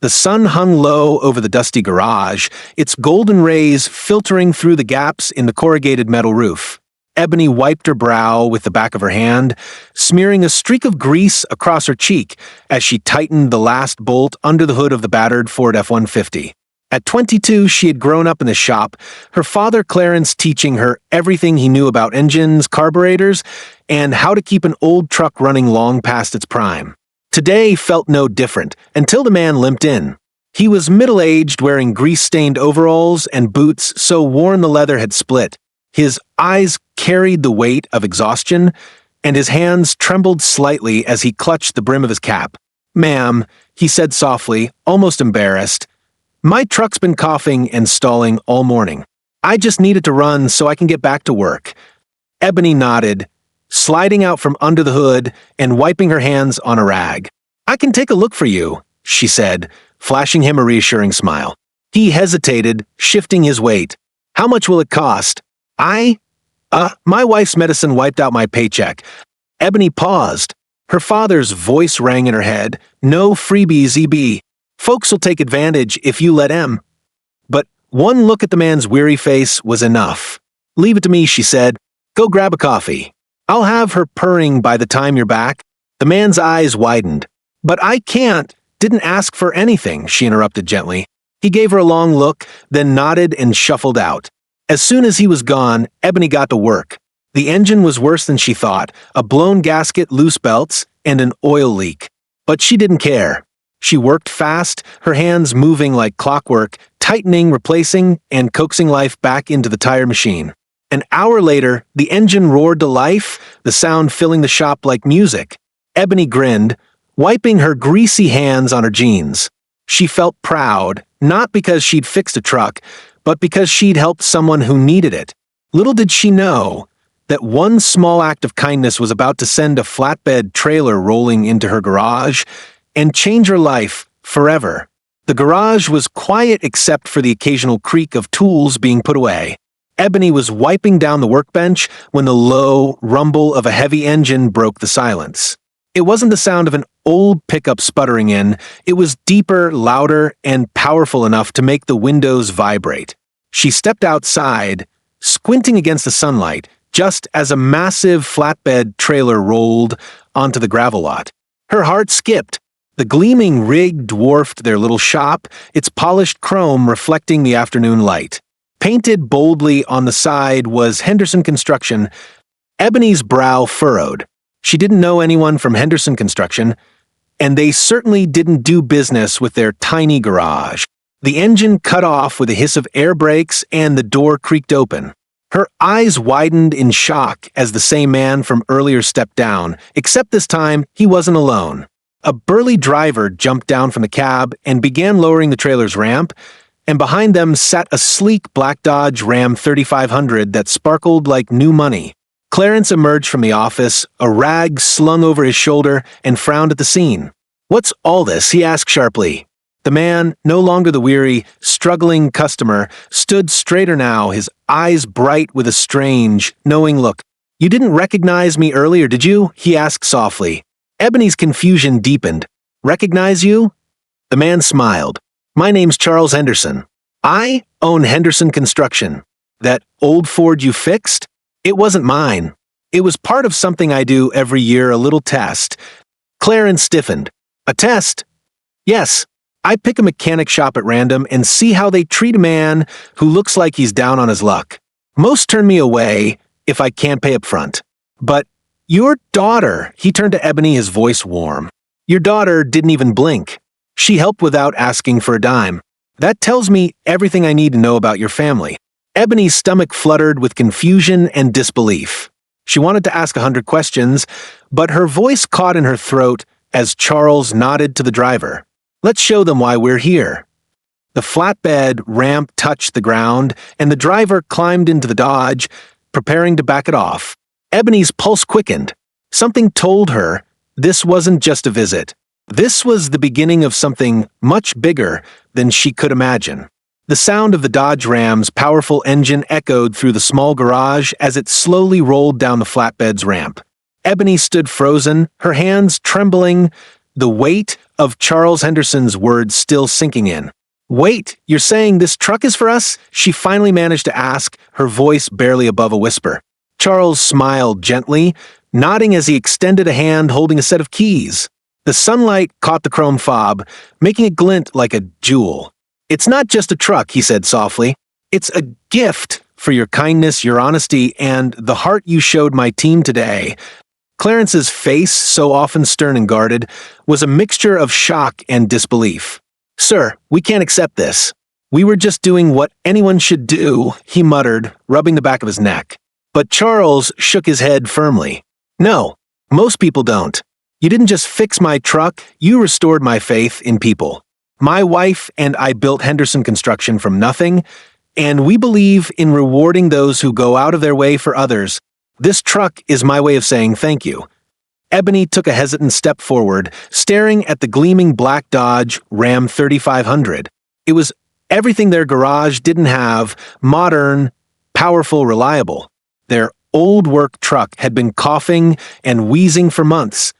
The sun hung low over the dusty garage, its golden rays filtering through the gaps in the corrugated metal roof. Ebony wiped her brow with the back of her hand, smearing a streak of grease across her cheek as she tightened the last bolt under the hood of the battered Ford F-150. At 22, she had grown up in the shop, her father Clarence teaching her everything he knew about engines, carburetors, and how to keep an old truck running long past its prime. Today felt no different, until the man limped in. He was middle-aged, wearing grease-stained overalls and boots so worn the leather had split. His eyes carried the weight of exhaustion, and his hands trembled slightly as he clutched the brim of his cap. "Ma'am," he said softly, almost embarrassed, "my truck's been coughing and stalling all morning. I just need it to run so I can get back to work." Ebony nodded, sliding out from under the hood and wiping her hands on a rag. "I can take a look for you," she said, flashing him a reassuring smile. He hesitated, shifting his weight. "How much will it cost?" My wife's medicine wiped out my paycheck." Ebony paused. Her father's voice rang in her head. "No freebies, EB. Folks will take advantage if you let 'em." But one look at the man's weary face was enough. "Leave it to me," she said. "Go grab a coffee. I'll have her purring by the time you're back." The man's eyes widened. "But I can't. Didn't ask for anything," she interrupted gently. He gave her a long look, then nodded and shuffled out. As soon as he was gone, Ebony got to work. The engine was worse than she thought, a blown gasket, loose belts, and an oil leak. But she didn't care. She worked fast, her hands moving like clockwork, tightening, replacing, and coaxing life back into the tire machine. An hour later, the engine roared to life, the sound filling the shop like music. Ebony grinned, wiping her greasy hands on her jeans. She felt proud, not because she'd fixed a truck, but because she'd helped someone who needed it. Little did she know that one small act of kindness was about to send a flatbed trailer rolling into her garage and change her life forever. The garage was quiet except for the occasional creak of tools being put away. Ebony was wiping down the workbench when the low rumble of a heavy engine broke the silence. It wasn't the sound of an old pickup sputtering in, it was deeper, louder, and powerful enough to make the windows vibrate. She stepped outside, squinting against the sunlight, just as a massive flatbed trailer rolled onto the gravel lot. Her heart skipped. The gleaming rig dwarfed their little shop, its polished chrome reflecting the afternoon light. Painted boldly on the side was Henderson Construction. Ebony's brow furrowed. She didn't know anyone from Henderson Construction, and they certainly didn't do business with their tiny garage. The engine cut off with a hiss of air brakes and the door creaked open. Her eyes widened in shock as the same man from earlier stepped down, except this time he wasn't alone. A burly driver jumped down from the cab and began lowering the trailer's ramp, and behind them sat a sleek black Dodge Ram 3500 that sparkled like new money. Clarence emerged from the office, a rag slung over his shoulder, and frowned at the scene. "What's all this?" he asked sharply. The man, no longer the weary, struggling customer, stood straighter now, his eyes bright with a strange, knowing look. "You didn't recognize me earlier, did you?" he asked softly. Ebony's confusion deepened. "Recognize you?" The man smiled. "My name's Charles Henderson. I own Henderson Construction. That old Ford you fixed? It wasn't mine. It was part of something I do every year, a little test." Clarence stiffened. "A test?" "Yes. I pick a mechanic shop at random and see how they treat a man who looks like he's down on his luck. Most turn me away if I can't pay up front. But your daughter," he turned to Ebony, his voice warm. "Your daughter didn't even blink. She helped without asking for a dime. That tells me everything I need to know about your family." Ebony's stomach fluttered with confusion and disbelief. She wanted to ask 100 questions, but her voice caught in her throat as Charles nodded to the driver. "Let's show them why we're here." The flatbed ramp touched the ground, and the driver climbed into the Dodge, preparing to back it off. Ebony's pulse quickened. Something told her this wasn't just a visit. This was the beginning of something much bigger than she could imagine. The sound of the Dodge Ram's powerful engine echoed through the small garage as it slowly rolled down the flatbed's ramp. Ebony stood frozen, her hands trembling, the weight of Charles Henderson's words still sinking in. "Wait, you're saying this truck is for us?" she finally managed to ask, her voice barely above a whisper. Charles smiled gently, nodding as he extended a hand holding a set of keys. The sunlight caught the chrome fob, making it glint like a jewel. "It's not just a truck," he said softly. "It's a gift for your kindness, your honesty, and the heart you showed my team today." Clarence's face, so often stern and guarded, was a mixture of shock and disbelief. "Sir, we can't accept this. We were just doing what anyone should do," he muttered, rubbing the back of his neck. But Charles shook his head firmly. "No, most people don't. You didn't just fix my truck, you restored my faith in people. My wife and I built Henderson Construction from nothing, and we believe in rewarding those who go out of their way for others. This truck is my way of saying thank you." Ebony took a hesitant step forward, staring at the gleaming black Dodge Ram 3500. It was everything their garage didn't have: modern, powerful, reliable. Their old work truck had been coughing and wheezing for months,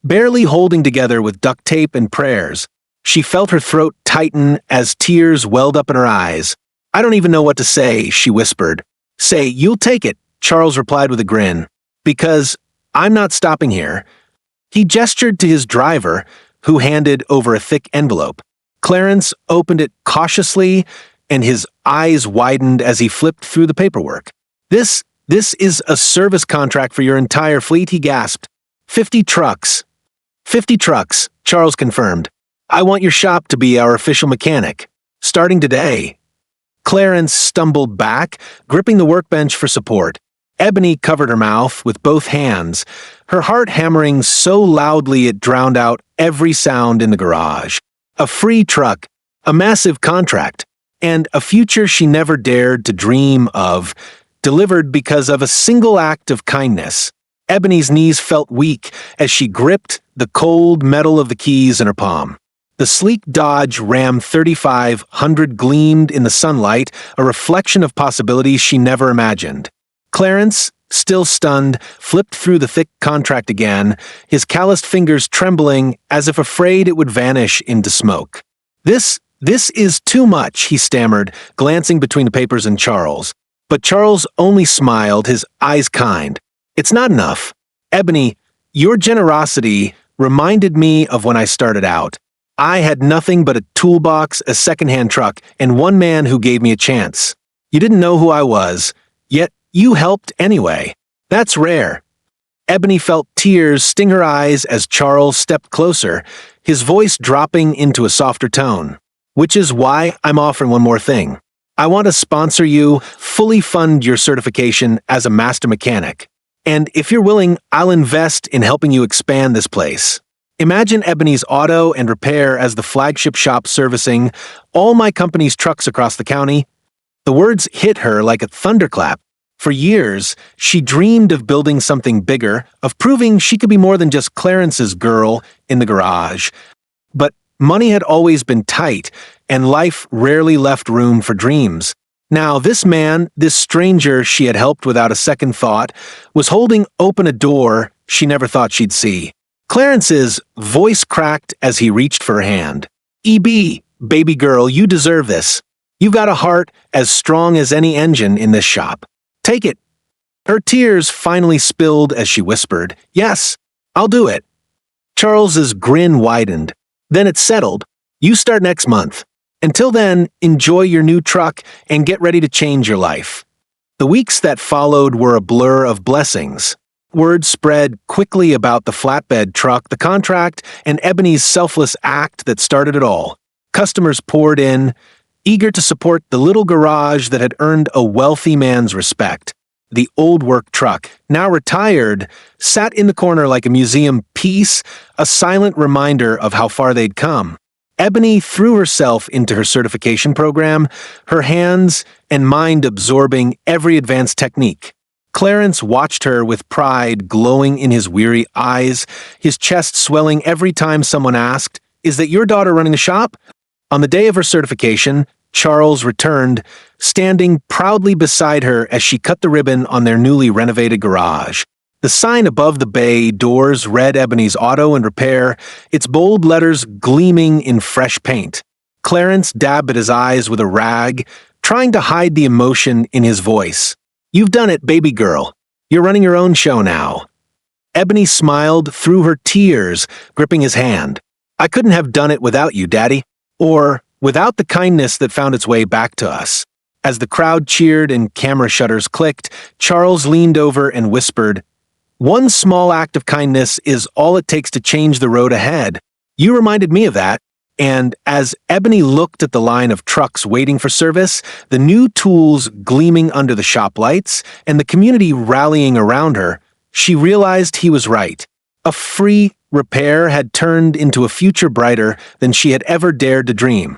barely holding together with duct tape and prayers. She felt her throat tighten as tears welled up in her eyes. "I don't even know what to say," she whispered. "Say, you'll take it," Charles replied with a grin. "Because I'm not stopping here." He gestured to his driver, who handed over a thick envelope. Clarence opened it cautiously, and his eyes widened as he flipped through the paperwork. This is a service contract for your entire fleet," he gasped. 50 trucks. 50 trucks, Charles confirmed. "I want your shop to be our official mechanic. Starting today." Clarence stumbled back, gripping the workbench for support. Ebony covered her mouth with both hands, her heart hammering so loudly it drowned out every sound in the garage. A free truck, a massive contract, and a future she never dared to dream of, delivered because of a single act of kindness. Ebony's knees felt weak as she gripped the cold metal of the keys in her palm. The sleek Dodge Ram 3500 gleamed in the sunlight, a reflection of possibilities she never imagined. Clarence, still stunned, flipped through the thick contract again, his calloused fingers trembling as if afraid it would vanish into smoke. This is too much," he stammered, glancing between the papers and Charles. But Charles only smiled, his eyes kind. "It's not enough. Ebony, your generosity reminded me of when I started out. I had nothing but a toolbox, a secondhand truck, and one man who gave me a chance. You didn't know who I was, yet you helped anyway. That's rare." Ebony felt tears sting her eyes as Charles stepped closer, his voice dropping into a softer tone. "Which is why I'm offering one more thing. I want to sponsor you, fully fund your certification as a master mechanic. And if you're willing, I'll invest in helping you expand this place. Imagine Ebony's Auto and Repair as the flagship shop servicing all my company's trucks across the county." The words hit her like a thunderclap. For years, she dreamed of building something bigger, of proving she could be more than just Clarence's girl in the garage. But money had always been tight, and life rarely left room for dreams. Now this man, this stranger she had helped without a second thought, was holding open a door she never thought she'd see. Clarence's voice cracked as he reached for her hand. "EB, baby girl, you deserve this. You've got a heart as strong as any engine in this shop. Take it." Her tears finally spilled as she whispered, "Yes, I'll do it." Charles's grin widened. "Then it's settled. You start next month. Until then, enjoy your new truck and get ready to change your life." The weeks that followed were a blur of blessings. Word spread quickly about the flatbed truck, the contract, and Ebony's selfless act that started it all. Customers poured in, eager to support the little garage that had earned a wealthy man's respect. The old work truck, now retired, sat in the corner like a museum piece, a silent reminder of how far they'd come. Ebony threw herself into her certification program, her hands and mind absorbing every advanced technique. Clarence watched her with pride glowing in his weary eyes, his chest swelling every time someone asked, "Is that your daughter running the shop?" On the day of her certification, Charles returned, standing proudly beside her as she cut the ribbon on their newly renovated garage. The sign above the bay doors read Ebony's Auto and Repair, its bold letters gleaming in fresh paint. Clarence dabbed at his eyes with a rag, trying to hide the emotion in his voice. "You've done it, baby girl. You're running your own show now." Ebony smiled through her tears, gripping his hand. "I couldn't have done it without you, Daddy. Or without the kindness that found its way back to us." As the crowd cheered and camera shutters clicked, Charles leaned over and whispered, "One small act of kindness is all it takes to change the road ahead. You reminded me of that." And as Ebony looked at the line of trucks waiting for service, the new tools gleaming under the shop lights, and the community rallying around her, she realized he was right. A free repair had turned into a future brighter than she had ever dared to dream.